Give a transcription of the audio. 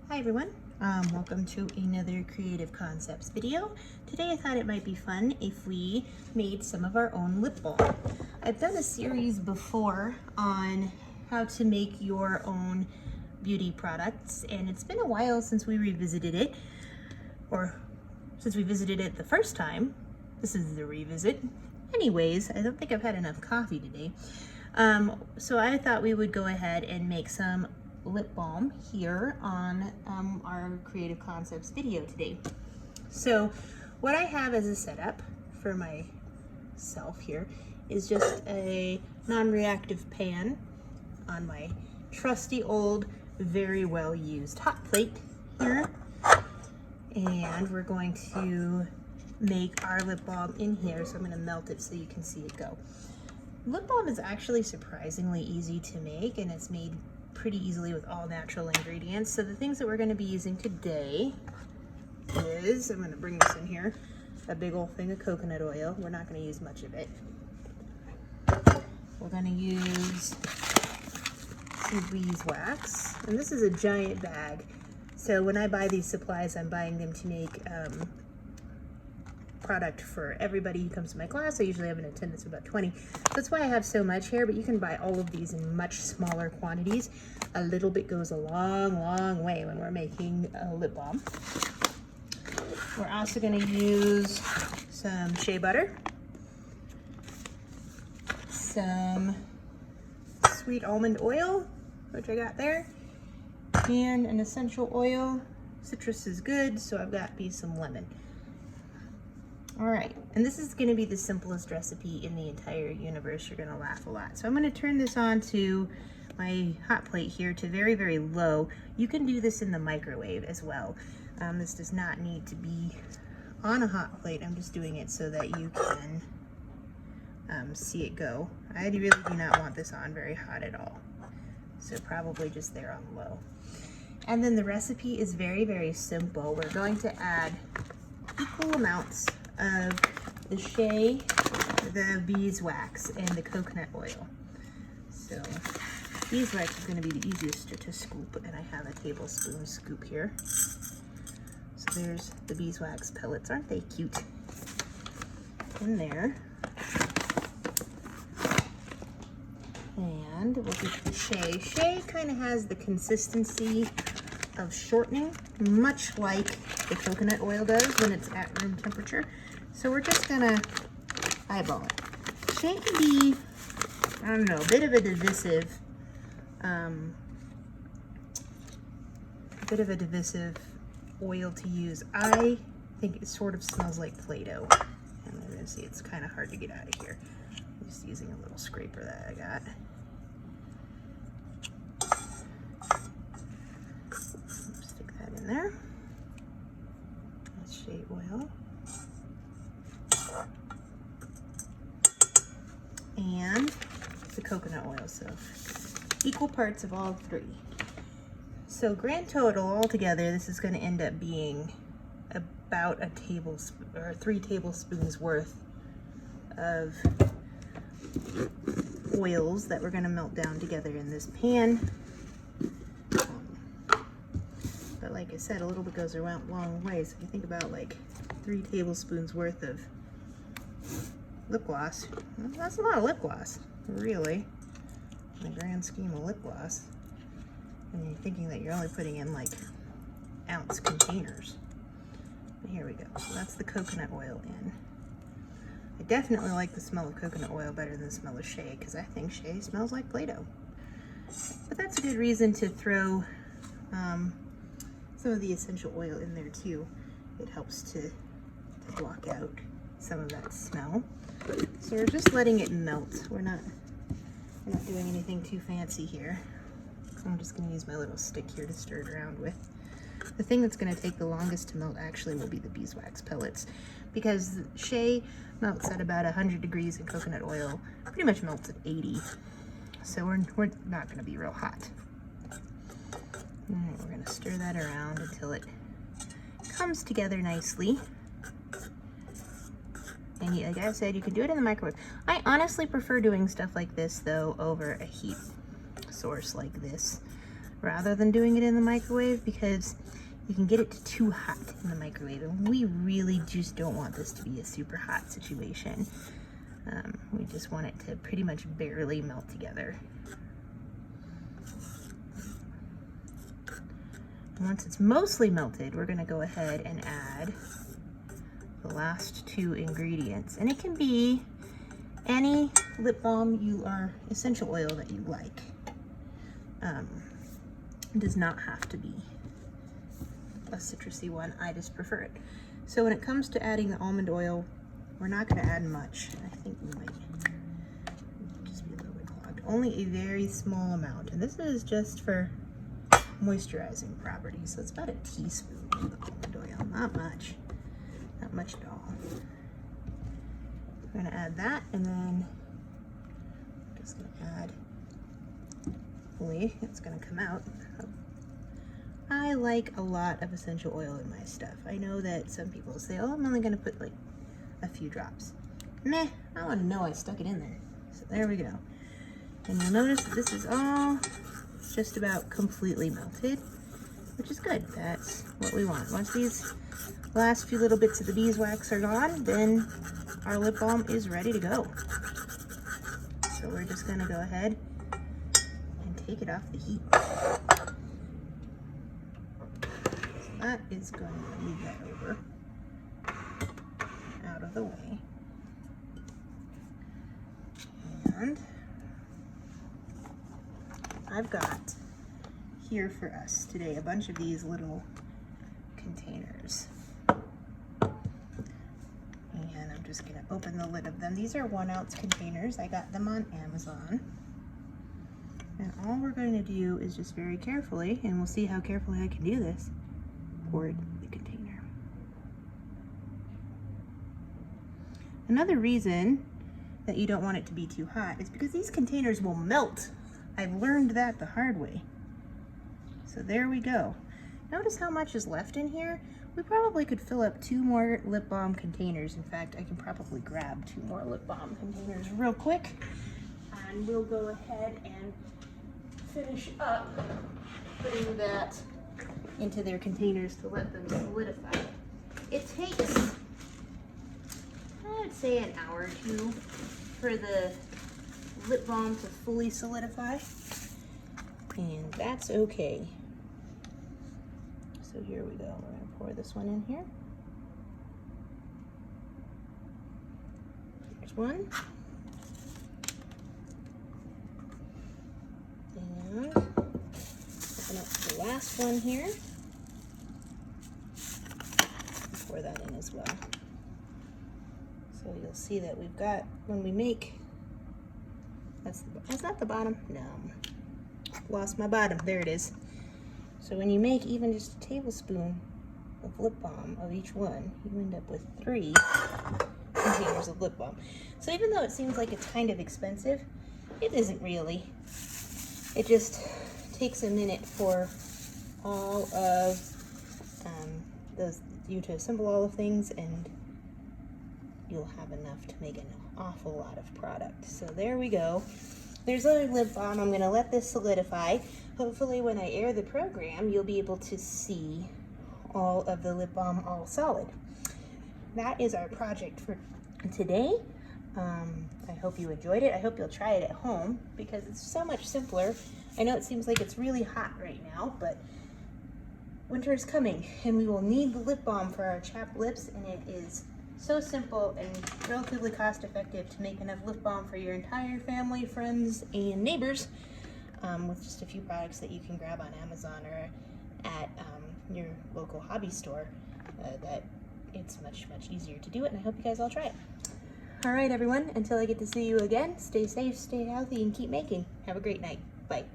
Hi everyone, welcome to another Creative Concepts video. Today I thought it might be fun if we made some of our own lip balm. I've done a series before on how to make your own beauty products, and it's been a while since we revisited it, or since we visited it the first time. This is the revisit. Anyways, I don't think I've had enough coffee today. So I thought we would go ahead and make some lip balm here on our Creative Concepts video today. So what I have as a setup for myself here is just a non-reactive pan on my trusty old, very well used hot plate here. And we're going to make our lip balm in here. So I'm gonna melt it so you can see it go. Lip balm is actually surprisingly easy to make, and it's made pretty easily with all natural ingredients. So the things that we're going to be using today is, I'm going to bring this in here, a big old thing of coconut oil. We're not going to use much of it. We're going to use some beeswax, and this is a giant bag. So when I buy these supplies, I'm buying them to make product for everybody who comes to my class. I usually have an attendance of about 20. That's why I have so much here, but you can buy all of these in much smaller quantities. A little bit goes a long, long way when we're making a lip balm. We're also going to use some shea butter, some sweet almond oil, which I got there, and an essential oil. Citrus is good, so I've got me some lemon. All right, and this is going to be the simplest recipe in the entire universe. You're going to laugh a lot. So I'm going to turn this on to my hot plate here to very, very low. You can do this in the microwave as well. This does not need to be on a hot plate. I'm just doing it so that you can see it go. I really do not want this on very hot at all. So probably just there on low. And then the recipe is very, very simple. We're going to add equal amounts of the shea, the beeswax, and the coconut oil. So beeswax is going to be the easiest to scoop, and I have a tablespoon scoop here. So there's the beeswax pellets. Aren't they cute? In there. And we'll get the shea. Shea kind of has the consistency of shortening, much like the coconut oil does when it's at room temperature. So we're just gonna eyeball it. Shea can be, I don't know, a bit of a divisive oil to use. I think it sort of smells like Play-Doh. And you're gonna see it's kind of hard to get out of here. I'm just using a little scraper that I got. Stick that in there. That's shea oil. And the coconut oil, so equal parts of all three. So grand total altogether, this is going to end up being about a tablespoon or 3 tablespoons worth of oils that we're going to melt down together in this pan. But like I said, a little bit goes a long way. So if you think about like 3 tablespoons worth of lip gloss, well, that's a lot of lip gloss, really, in the grand scheme of lip gloss. And you're thinking that you're only putting in like ounce containers. But here we go. So that's the coconut oil in. I definitely like the smell of coconut oil better than the smell of shea, because I think shea smells like Play-Doh. But that's a good reason to throw some of the essential oil in there too. It helps to block out some of that smell. So we're just letting it melt. We're not doing anything too fancy here. I'm just going to use my little stick here to stir it around with. The thing that's going to take the longest to melt actually will be the beeswax pellets, because shea melts at about 100 degrees and coconut oil pretty much melts at 80. So we're not going to be real hot. And we're going to stir that around until it comes together nicely. And like I said, you can do it in the microwave. I honestly prefer doing stuff like this though over a heat source like this, rather than doing it in the microwave, because you can get it too hot in the microwave, and we really just don't want this to be a super hot situation. We just want it to pretty much barely melt together. Once it's mostly melted, we're going to go ahead and add the last 2 ingredients. And it can be any lip balm or essential oil that you like. It does not have to be a citrusy one. I just prefer it. So when it comes to adding the almond oil, we're not going to add much. I think we might just be a little bit clogged. Only a very small amount. And this is just for moisturizing properties. So it's about a teaspoon of the almond oil. Not much. Not much at all. We're going to add that, and then I'm just going to add, hopefully it's going to come out. I like a lot of essential oil in my stuff. I know that some people say, oh, I'm only going to put like a few drops. Meh, I want to know I stuck it in there. So there we go. And you'll notice that this is all just about completely melted, which is good. That's what we want. Once these last few little bits of the beeswax are gone, then our lip balm is ready to go. So we're just going to go ahead and take it off the heat. So that is going to move that over out of the way. And I've got here for us today a bunch of these little containers. And I'm just going to open the lid of them. These are 1 ounce containers. I got them on Amazon. And all we're going to do is just very carefully, and we'll see how carefully I can do this, pour it in the container. Another reason that you don't want it to be too hot is because these containers will melt. I've learned that the hard way. So there we go. Notice how much is left in here? We probably could fill up 2 more lip balm containers. In fact, I can probably grab 2 more lip balm containers real quick. And we'll go ahead and finish up putting that into their containers to let them solidify. It takes, I'd say, an hour or 2 for the lip balm to fully solidify, and that's okay. So here we go. We're going to pour this one in here. Here's one. And open up the last one here. Pour that in as well. So you'll see that we've got, when we make, that's not the bottom? No. Lost my bottom. There it is. So when you make even just a tablespoon of lip balm of each one, you end up with 3 containers of lip balm. So even though it seems like it's kind of expensive, it isn't really. It just takes a minute for all of you to assemble all the things, and you'll have enough to make an awful lot of product. So there we go. There's our lip balm. I'm going to let this solidify. Hopefully when I air the program, you'll be able to see all of the lip balm all solid. That is our project for today. I hope you enjoyed it. I hope you'll try it at home because it's so much simpler. I know it seems like it's really hot right now, but winter is coming and we will need the lip balm for our chapped lips, and it is so simple and relatively cost effective to make enough lip balm for your entire family, friends, and neighbors with just a few products that you can grab on Amazon or at your local hobby store. That it's much, much easier to do it, and I hope you guys all try it. All right, everyone, until I get to see you again, stay safe, stay healthy, and keep making. Have a great night. Bye.